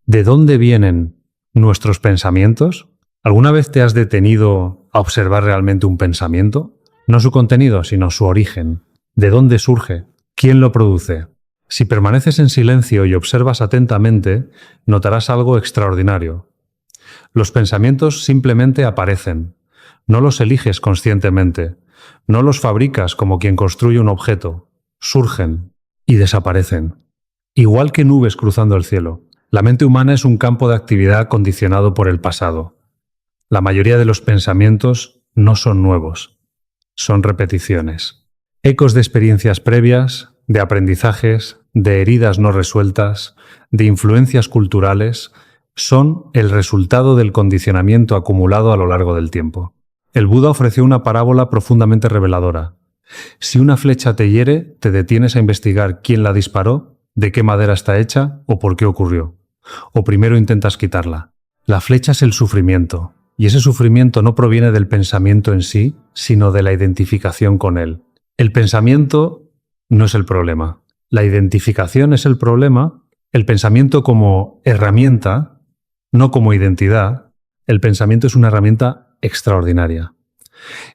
¿De dónde vienen nuestros pensamientos? ¿Alguna vez te has detenido a observar realmente un pensamiento? No su contenido, sino su origen. ¿De dónde surge? ¿Quién lo produce? Si permaneces en silencio y observas atentamente, notarás algo extraordinario. Los pensamientos simplemente aparecen. No los eliges conscientemente. No los fabricas como quien construye un objeto. Surgen y desaparecen. Igual que nubes cruzando el cielo. La mente humana es un campo de actividad condicionado por el pasado. La mayoría de los pensamientos no son nuevos. Son repeticiones. Ecos de experiencias previas, de aprendizajes, de heridas no resueltas, de influencias culturales, son el resultado del condicionamiento acumulado a lo largo del tiempo. El Buda ofreció una parábola profundamente reveladora. Si una flecha te hiere, te detienes a investigar quién la disparó, de qué madera está hecha o por qué ocurrió. O primero intentas quitarla. La flecha es el sufrimiento, y ese sufrimiento no proviene del pensamiento en sí, sino de la identificación con él. El pensamiento no es el problema. La identificación es el problema. El pensamiento como herramienta, no como identidad. El pensamiento es una herramienta extraordinaria.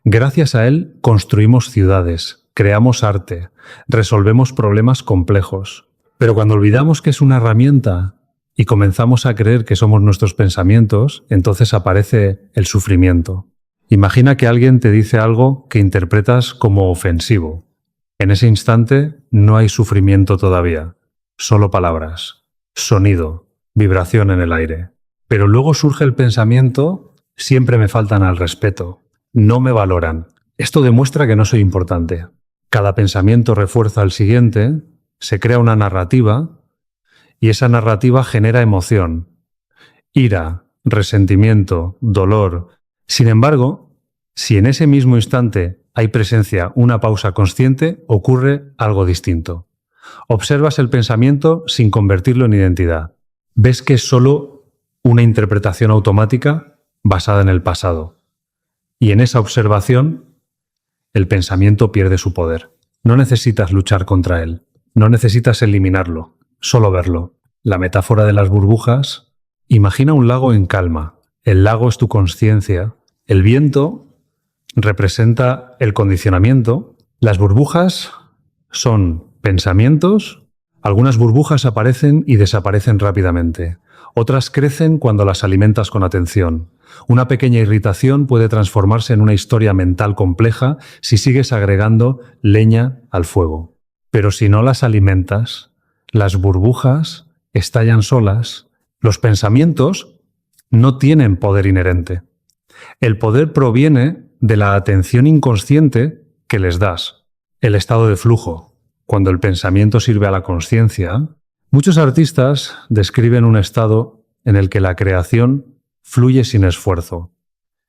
Gracias a él construimos ciudades, creamos arte, resolvemos problemas complejos. Pero cuando olvidamos que es una herramienta y comenzamos a creer que somos nuestros pensamientos, entonces aparece el sufrimiento. Imagina que alguien te dice algo que interpretas como ofensivo. En ese instante no hay sufrimiento todavía, solo palabras, sonido, vibración en el aire. Pero luego surge el pensamiento: siempre me faltan al respeto, no me valoran. Esto demuestra que no soy importante. Cada pensamiento refuerza al siguiente, se crea una narrativa y esa narrativa genera emoción, ira, resentimiento, dolor. Sin embargo, si en ese mismo instante hay presencia, una pausa consciente, ocurre algo distinto. Observas el pensamiento sin convertirlo en identidad. Ves que es solo una interpretación automática basada en el pasado. Y en esa observación, el pensamiento pierde su poder. No necesitas luchar contra él. No necesitas eliminarlo, solo verlo. La metáfora de las burbujas. Imagina un lago en calma. El lago es tu consciencia. El viento representa el condicionamiento. Las burbujas son pensamientos. Algunas burbujas aparecen y desaparecen rápidamente. Otras crecen cuando las alimentas con atención. Una pequeña irritación puede transformarse en una historia mental compleja si sigues agregando leña al fuego. Pero si no las alimentas, las burbujas estallan solas. Los pensamientos no tienen poder inherente. El poder proviene de la atención inconsciente que les das. El estado de flujo. Cuando el pensamiento sirve a la consciencia, muchos artistas describen un estado en el que la creación fluye sin esfuerzo.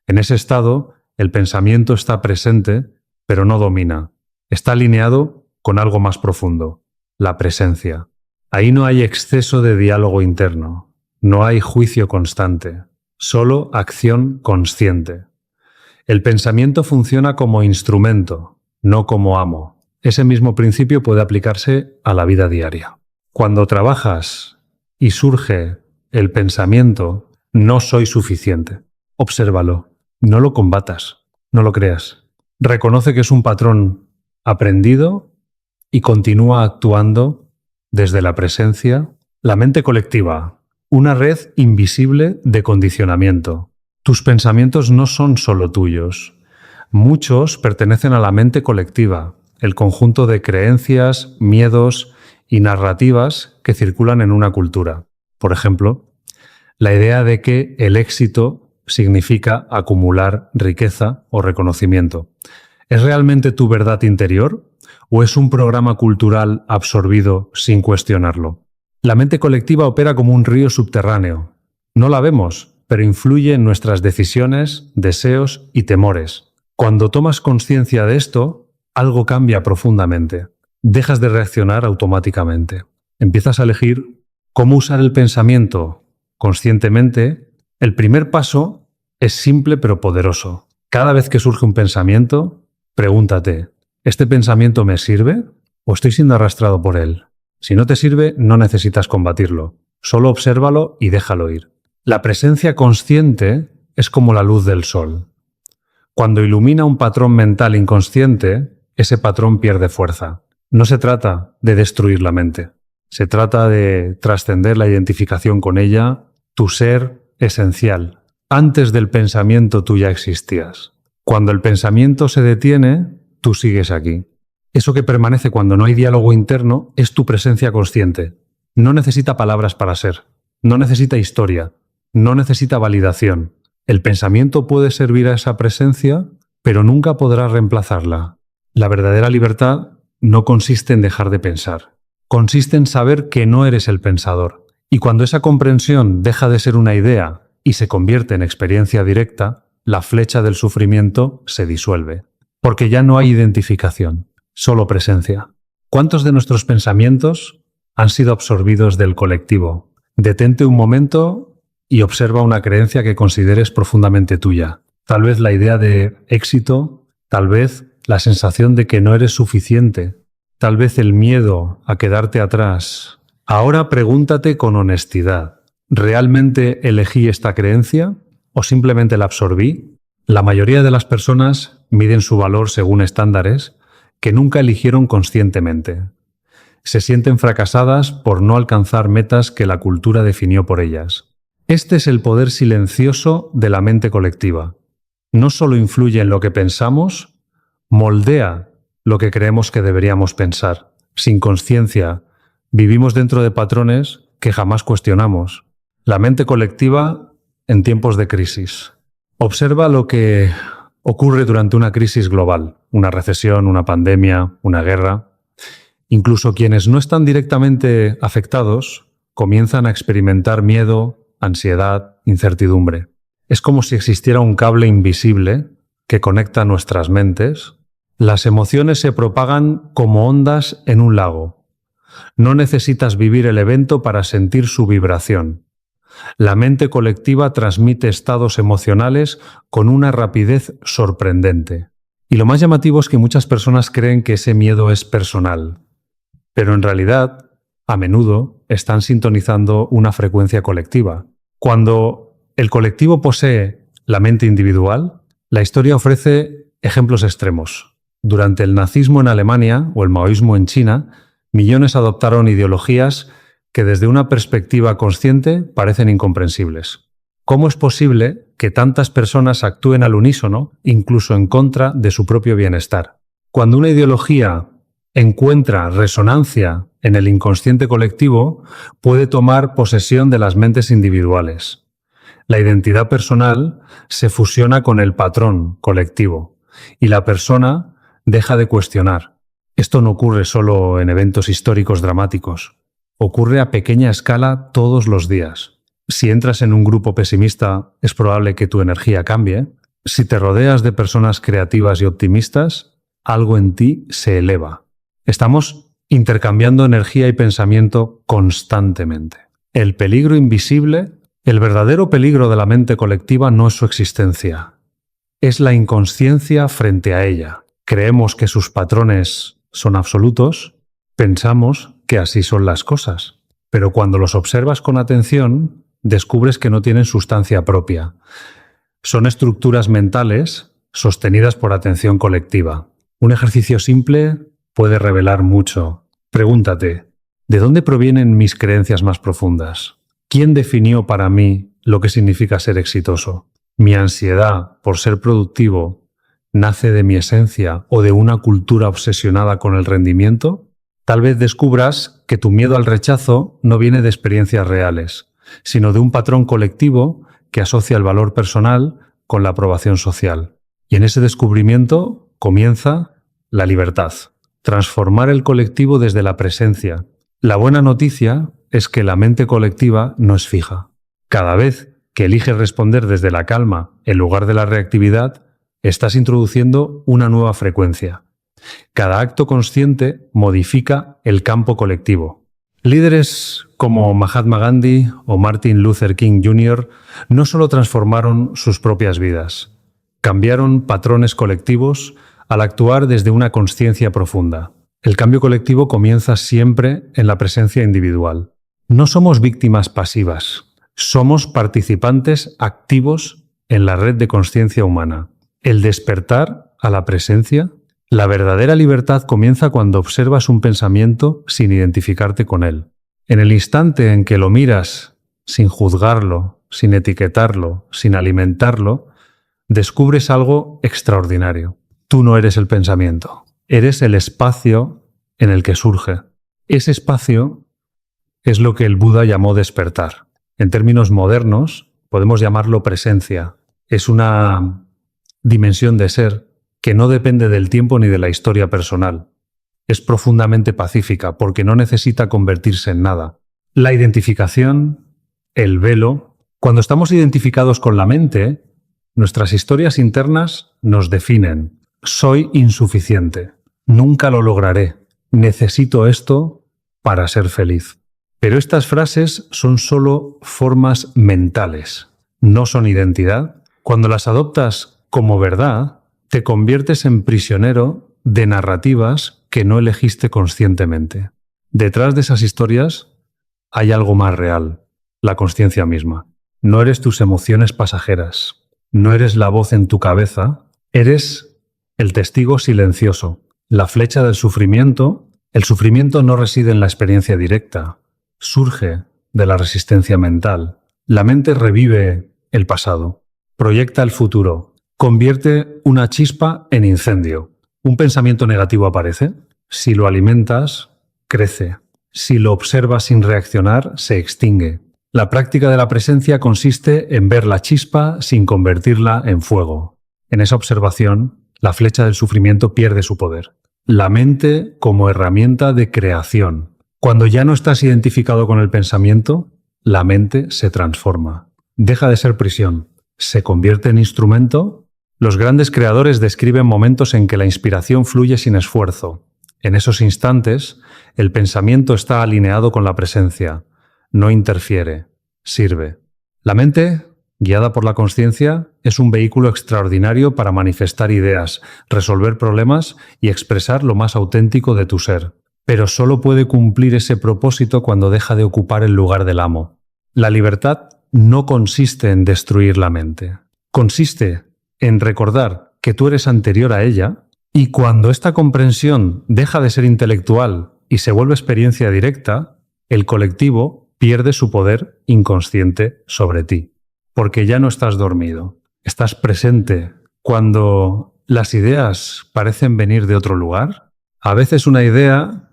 En ese estado, el pensamiento está presente, pero no domina. Está alineado con algo más profundo, la presencia. Ahí no hay exceso de diálogo interno, no hay juicio constante, solo acción consciente. El pensamiento funciona como instrumento, no como amo. Ese mismo principio puede aplicarse a la vida diaria. Cuando trabajas y surge el pensamiento, no soy suficiente. Obsérvalo, no lo combatas, no lo creas. Reconoce que es un patrón aprendido y continúa actuando desde la presencia. La mente colectiva, una red invisible de condicionamiento. Tus pensamientos no son solo tuyos. Muchos pertenecen a la mente colectiva, el conjunto de creencias, miedos y narrativas que circulan en una cultura. Por ejemplo, la idea de que el éxito significa acumular riqueza o reconocimiento. ¿Es realmente tu verdad interior o es un programa cultural absorbido sin cuestionarlo? La mente colectiva opera como un río subterráneo. No la vemos, pero influye en nuestras decisiones, deseos y temores. Cuando tomas conciencia de esto, algo cambia profundamente. Dejas de reaccionar automáticamente. Empiezas a elegir cómo usar el pensamiento conscientemente. El primer paso es simple pero poderoso. Cada vez que surge un pensamiento, pregúntate: ¿este pensamiento me sirve o estoy siendo arrastrado por él? Si no te sirve, no necesitas combatirlo. Solo obsérvalo y déjalo ir. La presencia consciente es como la luz del sol. Cuando ilumina un patrón mental inconsciente, ese patrón pierde fuerza. No se trata de destruir la mente. Se trata de trascender la identificación con ella, tu ser esencial. Antes del pensamiento tú ya existías. Cuando el pensamiento se detiene, tú sigues aquí. Eso que permanece cuando no hay diálogo interno es tu presencia consciente. No necesita palabras para ser. No necesita historia. No necesita validación. El pensamiento puede servir a esa presencia, pero nunca podrá reemplazarla. La verdadera libertad no consiste en dejar de pensar. Consiste en saber que no eres el pensador. Y cuando esa comprensión deja de ser una idea y se convierte en experiencia directa, la flecha del sufrimiento se disuelve. Porque ya no hay identificación, solo presencia. ¿Cuántos de nuestros pensamientos han sido absorbidos del colectivo? Detente un momento y observa una creencia que consideres profundamente tuya. Tal vez la idea de éxito, tal vez la sensación de que no eres suficiente, tal vez el miedo a quedarte atrás. Ahora pregúntate con honestidad, ¿realmente elegí esta creencia o simplemente la absorbí? La mayoría de las personas miden su valor según estándares que nunca eligieron conscientemente. Se sienten fracasadas por no alcanzar metas que la cultura definió por ellas. Este es el poder silencioso de la mente colectiva. No solo influye en lo que pensamos, moldea lo que creemos que deberíamos pensar. Sin conciencia, vivimos dentro de patrones que jamás cuestionamos. La mente colectiva en tiempos de crisis. Observa lo que ocurre durante una crisis global, una recesión, una pandemia, una guerra. Incluso quienes no están directamente afectados comienzan a experimentar miedo, ansiedad, incertidumbre. Es como si existiera un cable invisible que conecta nuestras mentes. Las emociones se propagan como ondas en un lago. No necesitas vivir el evento para sentir su vibración. La mente colectiva transmite estados emocionales con una rapidez sorprendente. Y lo más llamativo es que muchas personas creen que ese miedo es personal. Pero en realidad, a menudo, están sintonizando una frecuencia colectiva. Cuando el colectivo posee la mente individual, la historia ofrece ejemplos extremos. Durante el nazismo en Alemania o el maoísmo en China, millones adoptaron ideologías que desde una perspectiva consciente parecen incomprensibles. ¿Cómo es posible que tantas personas actúen al unísono, incluso en contra de su propio bienestar? Cuando una ideología encuentra resonancia en el inconsciente colectivo, puede tomar posesión de las mentes individuales. La identidad personal se fusiona con el patrón colectivo y la persona deja de cuestionar. Esto no ocurre solo en eventos históricos dramáticos. Ocurre a pequeña escala todos los días. Si entras en un grupo pesimista, es probable que tu energía cambie. Si te rodeas de personas creativas y optimistas, algo en ti se eleva. Estamos intercambiando energía y pensamiento constantemente. El peligro invisible, el verdadero peligro de la mente colectiva no es su existencia. Es la inconsciencia frente a ella. Creemos que sus patrones son absolutos, pensamos que así son las cosas. Pero cuando los observas con atención, descubres que no tienen sustancia propia. Son estructuras mentales sostenidas por atención colectiva. Un ejercicio simple puede revelar mucho. Pregúntate, ¿de dónde provienen mis creencias más profundas? ¿Quién definió para mí lo que significa ser exitoso? ¿Mi ansiedad por ser productivo nace de mi esencia o de una cultura obsesionada con el rendimiento? Tal vez descubras que tu miedo al rechazo no viene de experiencias reales, sino de un patrón colectivo que asocia el valor personal con la aprobación social. Y en ese descubrimiento comienza la libertad. Transformar el colectivo desde la presencia. La buena noticia es que la mente colectiva no es fija. Cada vez que eliges responder desde la calma en lugar de la reactividad, estás introduciendo una nueva frecuencia. Cada acto consciente modifica el campo colectivo. Líderes como Mahatma Gandhi o Martin Luther King Jr. no solo transformaron sus propias vidas, cambiaron patrones colectivos al actuar desde una consciencia profunda. El cambio colectivo comienza siempre en la presencia individual. No somos víctimas pasivas, somos participantes activos en la red de consciencia humana. El despertar a la presencia, la verdadera libertad comienza cuando observas un pensamiento sin identificarte con él. En el instante en que lo miras sin juzgarlo, sin etiquetarlo, sin alimentarlo, descubres algo extraordinario. Tú no eres el pensamiento, eres el espacio en el que surge. Ese espacio es lo que el Buda llamó despertar. En términos modernos, podemos llamarlo presencia. Es una dimensión de ser que no depende del tiempo ni de la historia personal. Es profundamente pacífica porque no necesita convertirse en nada. La identificación, el velo. Cuando estamos identificados con la mente, nuestras historias internas nos definen. Soy insuficiente. Nunca lo lograré. Necesito esto para ser feliz. Pero estas frases son solo formas mentales, no son identidad. Cuando las adoptas como verdad, te conviertes en prisionero de narrativas que no elegiste conscientemente. Detrás de esas historias hay algo más real, la consciencia misma. No eres tus emociones pasajeras, no eres la voz en tu cabeza, eres el testigo silencioso, la flecha del sufrimiento. El sufrimiento no reside en la experiencia directa, surge de la resistencia mental. La mente revive el pasado, proyecta el futuro, convierte una chispa en incendio. Un pensamiento negativo aparece. Si lo alimentas, crece. Si lo observas sin reaccionar, se extingue. La práctica de la presencia consiste en ver la chispa sin convertirla en fuego. En esa observación, la flecha del sufrimiento pierde su poder. La mente como herramienta de creación. Cuando ya no estás identificado con el pensamiento, la mente se transforma. Deja de ser prisión. Se convierte en instrumento. Los grandes creadores describen momentos en que la inspiración fluye sin esfuerzo. En esos instantes, el pensamiento está alineado con la presencia. No interfiere, sirve. La mente, guiada por la consciencia, es un vehículo extraordinario para manifestar ideas, resolver problemas y expresar lo más auténtico de tu ser. Pero solo puede cumplir ese propósito cuando deja de ocupar el lugar del amo. La libertad no consiste en destruir la mente. Consiste en recordar que tú eres anterior a ella, y cuando esta comprensión deja de ser intelectual y se vuelve experiencia directa, el colectivo pierde su poder inconsciente sobre ti. Porque ya no estás dormido, estás presente. Cuando las ideas parecen venir de otro lugar, a veces una idea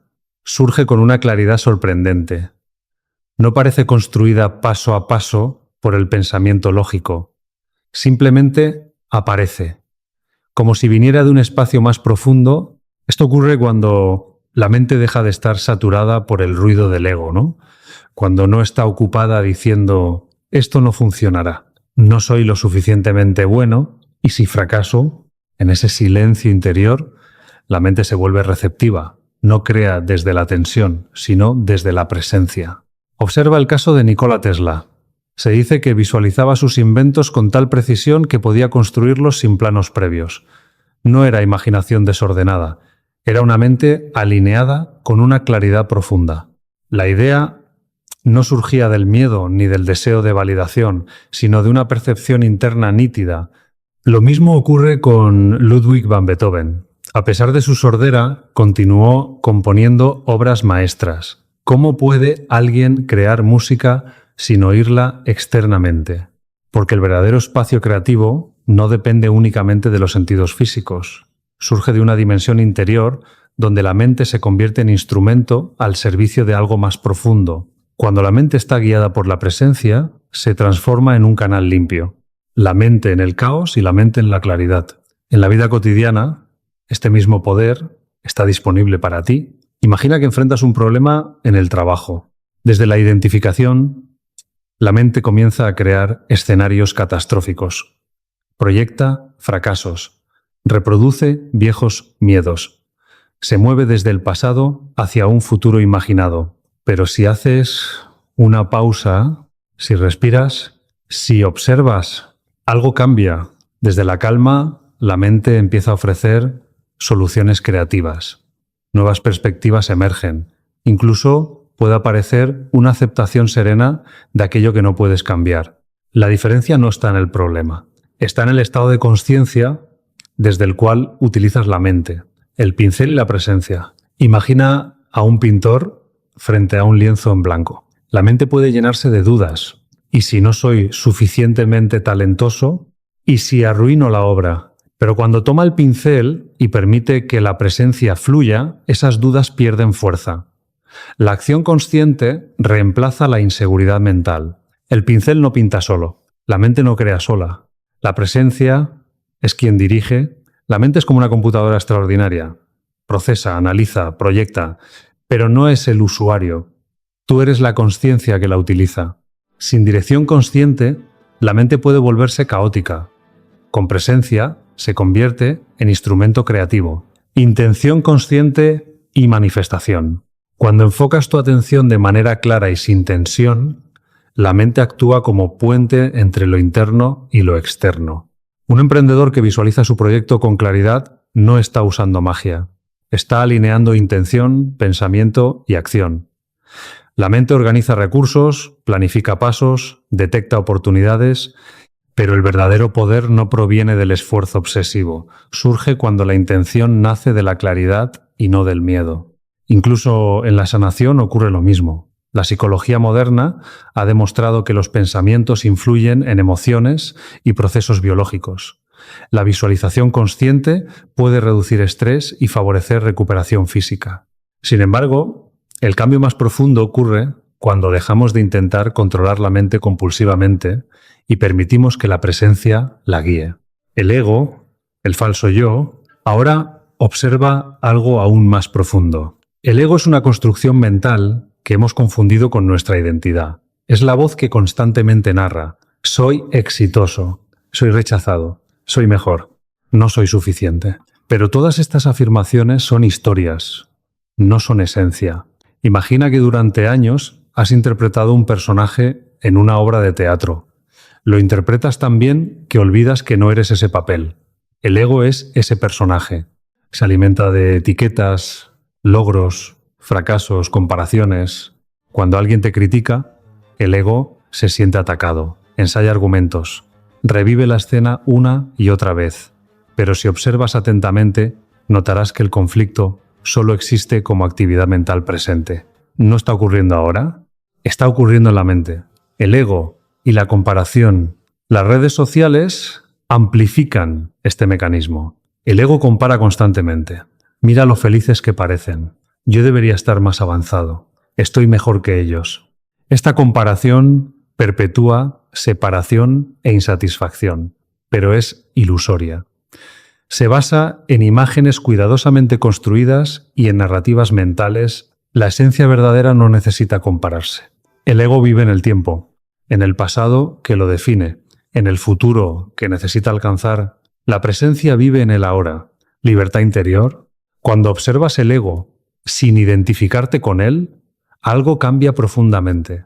surge con una claridad sorprendente. No parece construida paso a paso por el pensamiento lógico. Simplemente aparece, como si viniera de un espacio más profundo. Esto ocurre cuando la mente deja de estar saturada por el ruido del ego, ¿no? Cuando no está ocupada diciendo, esto no funcionará, no soy lo suficientemente bueno, y si fracaso, en ese silencio interior, la mente se vuelve receptiva. No crea desde la tensión, sino desde la presencia. Observa el caso de Nikola Tesla. Se dice que visualizaba sus inventos con tal precisión que podía construirlos sin planos previos. No era imaginación desordenada, era una mente alineada con una claridad profunda. La idea no surgía del miedo ni del deseo de validación, sino de una percepción interna nítida. Lo mismo ocurre con Ludwig van Beethoven. A pesar de su sordera, continuó componiendo obras maestras. ¿Cómo puede alguien crear música sin oírla externamente? Porque el verdadero espacio creativo no depende únicamente de los sentidos físicos. Surge de una dimensión interior donde la mente se convierte en instrumento al servicio de algo más profundo. Cuando la mente está guiada por la presencia, se transforma en un canal limpio. La mente en el caos y la mente en la claridad. En la vida cotidiana, este mismo poder está disponible para ti. Imagina que enfrentas un problema en el trabajo. Desde la identificación, la mente comienza a crear escenarios catastróficos. Proyecta fracasos. Reproduce viejos miedos. Se mueve desde el pasado hacia un futuro imaginado. Pero si haces una pausa, si respiras, si observas, algo cambia. Desde la calma, la mente empieza a ofrecer soluciones creativas. Nuevas perspectivas emergen. Incluso puede aparecer una aceptación serena de aquello que no puedes cambiar. La diferencia no está en el problema, está en el estado de conciencia desde el cual utilizas la mente, el pincel y la presencia. Imagina a un pintor frente a un lienzo en blanco. La mente puede llenarse de dudas. ¿Y si no soy suficientemente talentoso? ¿Y si arruino la obra? Pero cuando toma el pincel y permite que la presencia fluya, esas dudas pierden fuerza. La acción consciente reemplaza la inseguridad mental. El pincel no pinta solo, la mente no crea sola. La presencia es quien dirige. La mente es como una computadora extraordinaria. Procesa, analiza, proyecta, pero no es el usuario. Tú eres la consciencia que la utiliza. Sin dirección consciente, la mente puede volverse caótica. Con presencia, se convierte en instrumento creativo. Intención consciente y manifestación. Cuando enfocas tu atención de manera clara y sin tensión, la mente actúa como puente entre lo interno y lo externo. Un emprendedor que visualiza su proyecto con claridad no está usando magia. Está alineando intención, pensamiento y acción. La mente organiza recursos, planifica pasos, detecta oportunidades, pero el verdadero poder no proviene del esfuerzo obsesivo. Surge cuando la intención nace de la claridad y no del miedo. Incluso en la sanación ocurre lo mismo. La psicología moderna ha demostrado que los pensamientos influyen en emociones y procesos biológicos. La visualización consciente puede reducir estrés y favorecer recuperación física. Sin embargo, el cambio más profundo ocurre cuando dejamos de intentar controlar la mente compulsivamente y permitimos que la presencia la guíe. El ego, el falso yo, ahora observa algo aún más profundo. El ego es una construcción mental que hemos confundido con nuestra identidad. Es la voz que constantemente narra: soy exitoso, soy rechazado, soy mejor, no soy suficiente. Pero todas estas afirmaciones son historias, no son esencia. Imagina que durante años has interpretado un personaje en una obra de teatro. Lo interpretas tan bien que olvidas que no eres ese papel. El ego es ese personaje. Se alimenta de etiquetas, logros, fracasos, comparaciones. Cuando alguien te critica, el ego se siente atacado, ensaya argumentos, revive la escena una y otra vez. Pero si observas atentamente, notarás que el conflicto solo existe como actividad mental presente. ¿No está ocurriendo ahora? Está ocurriendo en la mente. El ego y la comparación. Las redes sociales amplifican este mecanismo. El ego compara constantemente. Mira lo felices que parecen. Yo debería estar más avanzado. Estoy mejor que ellos. Esta comparación perpetúa separación e insatisfacción, pero es ilusoria. Se basa en imágenes cuidadosamente construidas y en narrativas mentales. La esencia verdadera no necesita compararse. El ego vive en el tiempo, en el pasado que lo define, en el futuro que necesita alcanzar. La presencia vive en el ahora. Libertad interior. Cuando observas el ego sin identificarte con él, algo cambia profundamente.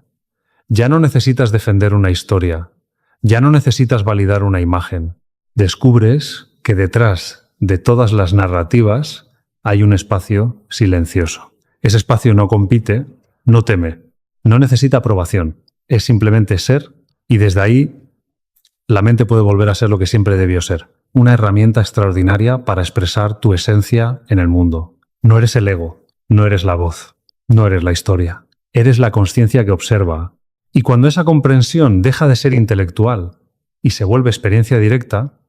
Ya no necesitas defender una historia, ya no necesitas validar una imagen. Descubres que detrás de todas las narrativas hay un espacio silencioso. Ese espacio no compite, no teme, no necesita aprobación. Es simplemente ser, y desde ahí la mente puede volver a ser lo que siempre debió ser. Una herramienta extraordinaria para expresar tu esencia en el mundo. No eres el ego, no eres la voz, no eres la historia. Eres la consciencia que observa. Y cuando esa comprensión deja de ser intelectual y se vuelve experiencia directa,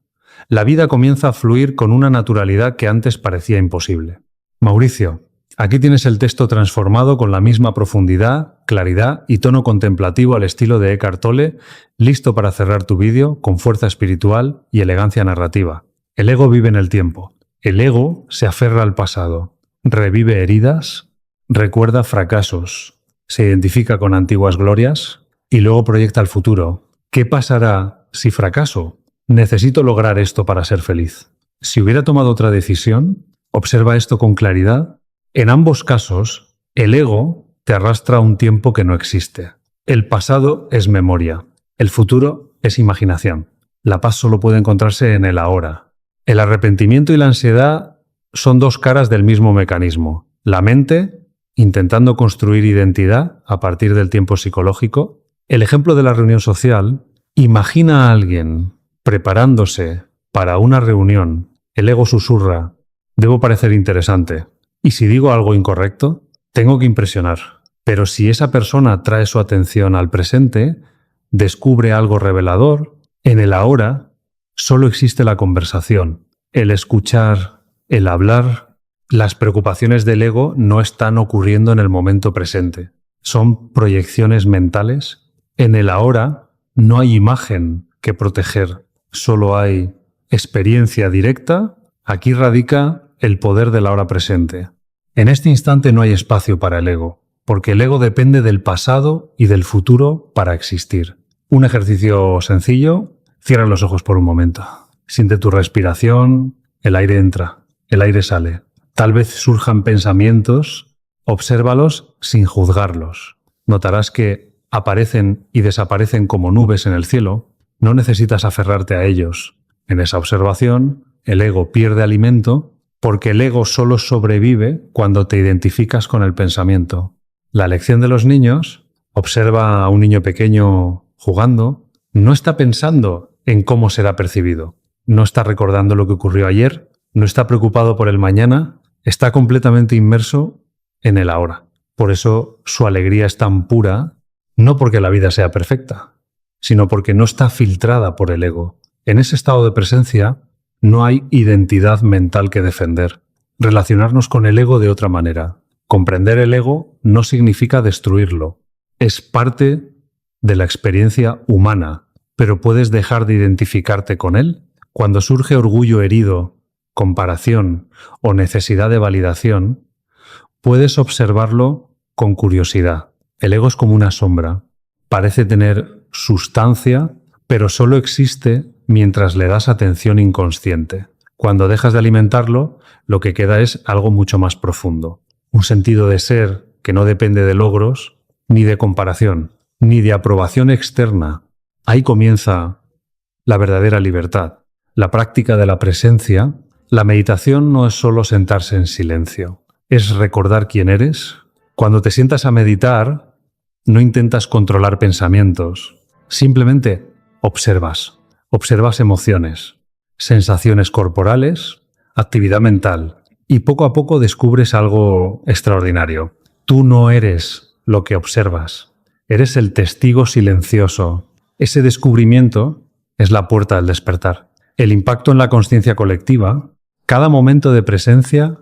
la vida comienza a fluir con una naturalidad que antes parecía imposible. Mauricio, aquí tienes el texto transformado con la misma profundidad, claridad y tono contemplativo al estilo de Eckhart Tolle, listo para cerrar tu vídeo con fuerza espiritual y elegancia narrativa. El ego vive en el tiempo. El ego se aferra al pasado, revive heridas, recuerda fracasos, se identifica con antiguas glorias y luego proyecta el futuro. ¿Qué pasará si fracaso? Necesito lograr esto para ser feliz. Si hubiera tomado otra decisión, observa esto con claridad. En ambos casos, el ego te arrastra a un tiempo que no existe. El pasado es memoria, el futuro es imaginación. La paz solo puede encontrarse en el ahora. El arrepentimiento y la ansiedad son dos caras del mismo mecanismo. La mente intentando construir identidad a partir del tiempo psicológico. El ejemplo de la reunión social, imagina a alguien preparándose para una reunión, el ego susurra, debo parecer interesante, y si digo algo incorrecto, tengo que impresionar. Pero si esa persona trae su atención al presente, descubre algo revelador, en el ahora solo existe la conversación, el escuchar, el hablar. Las preocupaciones del ego no están ocurriendo en el momento presente. Son proyecciones mentales. En el ahora no hay imagen que proteger, solo hay experiencia directa. Aquí radica el poder de la hora presente. En este instante no hay espacio para el ego, porque el ego depende del pasado y del futuro para existir. Un ejercicio sencillo, cierra los ojos por un momento. Siente tu respiración, el aire entra, el aire sale. Tal vez surjan pensamientos, obsérvalos sin juzgarlos. Notarás que aparecen y desaparecen como nubes en el cielo. No necesitas aferrarte a ellos. En esa observación, el ego pierde alimento porque el ego solo sobrevive cuando te identificas con el pensamiento. La lección de los niños, observa a un niño pequeño jugando, no está pensando en cómo será percibido. No está recordando lo que ocurrió ayer, no está preocupado por el mañana, está completamente inmerso en el ahora. Por eso su alegría es tan pura, no porque la vida sea perfecta, sino porque no está filtrada por el ego. En ese estado de presencia no hay identidad mental que defender. Relacionarnos con el ego de otra manera. Comprender el ego no significa destruirlo. Es parte de la experiencia humana, pero puedes dejar de identificarte con él. Cuando surge orgullo herido, comparación o necesidad de validación, puedes observarlo con curiosidad. El ego es como una sombra. Parece tener sustancia, pero solo existe mientras le das atención inconsciente. Cuando dejas de alimentarlo, lo que queda es algo mucho más profundo. Un sentido de ser que no depende de logros, ni de comparación, ni de aprobación externa. Ahí comienza la verdadera libertad. La práctica de la presencia. La meditación no es solo sentarse en silencio, es recordar quién eres. Cuando te sientas a meditar, no intentas controlar pensamientos, simplemente observas. Observas emociones, sensaciones corporales, actividad mental, y poco a poco descubres algo extraordinario. Tú no eres lo que observas, eres el testigo silencioso. Ese descubrimiento es la puerta del despertar. El impacto en la consciencia colectiva. Cada momento de presencia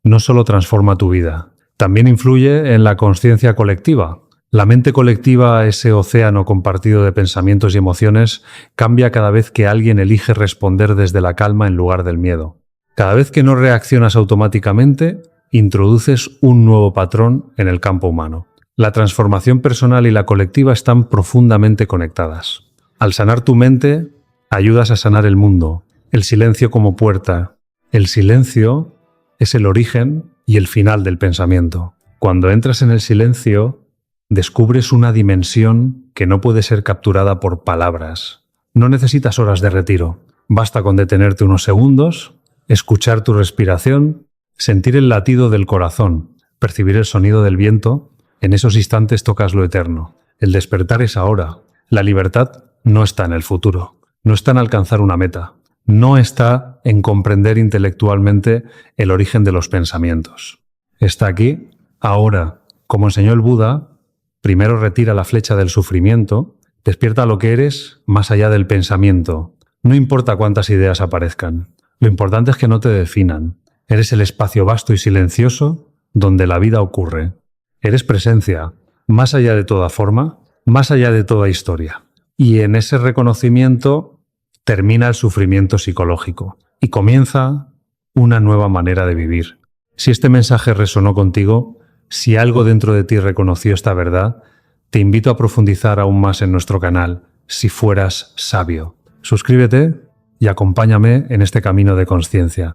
no solo transforma tu vida, también influye en la consciencia colectiva. La mente colectiva, ese océano compartido de pensamientos y emociones, cambia cada vez que alguien elige responder desde la calma en lugar del miedo. Cada vez que no reaccionas automáticamente, introduces un nuevo patrón en el campo humano. La transformación personal y la colectiva están profundamente conectadas. Al sanar tu mente, ayudas a sanar el mundo. El silencio como puerta. El silencio es el origen y el final del pensamiento. Cuando entras en el silencio, descubres una dimensión que no puede ser capturada por palabras. No necesitas horas de retiro. Basta con detenerte unos segundos, escuchar tu respiración, sentir el latido del corazón, percibir el sonido del viento. En esos instantes tocas lo eterno. El despertar es ahora. La libertad no está en el futuro. No está en alcanzar una meta. No está en comprender intelectualmente el origen de los pensamientos. Está aquí, ahora. Como enseñó el Buda, primero retira la flecha del sufrimiento, despierta lo que eres más allá del pensamiento. No importa cuántas ideas aparezcan. Lo importante es que no te definan. Eres el espacio vasto y silencioso donde la vida ocurre. Eres presencia, más allá de toda forma, más allá de toda historia. Y en ese reconocimiento termina el sufrimiento psicológico y comienza una nueva manera de vivir. Si este mensaje resonó contigo, si algo dentro de ti reconoció esta verdad, te invito a profundizar aún más en nuestro canal, Si Fueras Sabio. Suscríbete y acompáñame en este camino de consciencia.